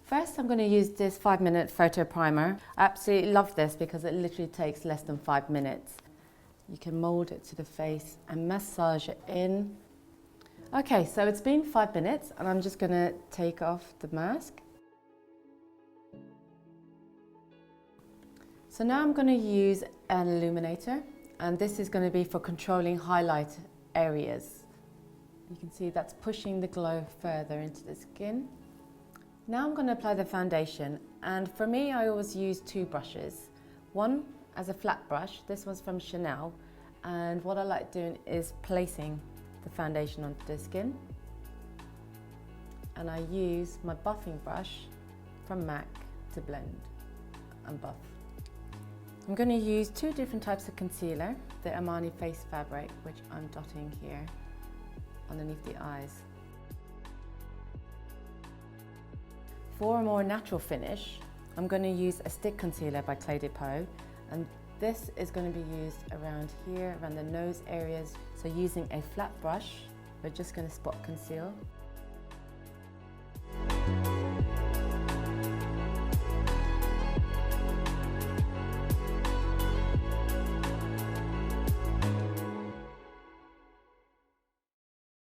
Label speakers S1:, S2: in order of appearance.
S1: First, I'm going to use this 5-minute photo primer. I absolutely love this because it literally takes less than 5 minutes. You can mold it to the face and massage it in. Okay, so it's been 5 minutes and I'm just going to take off the mask. So now I'm going to use an illuminator, and this is going to be for controlling highlight areas. You can see that's pushing the glow further into the skin. Now I'm going to apply the foundation, and for me I always use 2 brushes. One as a flat brush, this one's from Chanel, and what I like doing is placing the foundation onto the skin. And I use my buffing brush from MAC to blend and buff. I'm going to use 2 different types of concealer, the Armani Face Fabric, which I'm dotting here underneath the eyes. For a more natural finish, I'm going to use a stick concealer by Clé de Peau, and this is going to be used around here, around the nose areas. So using a flat brush, we're just going to spot conceal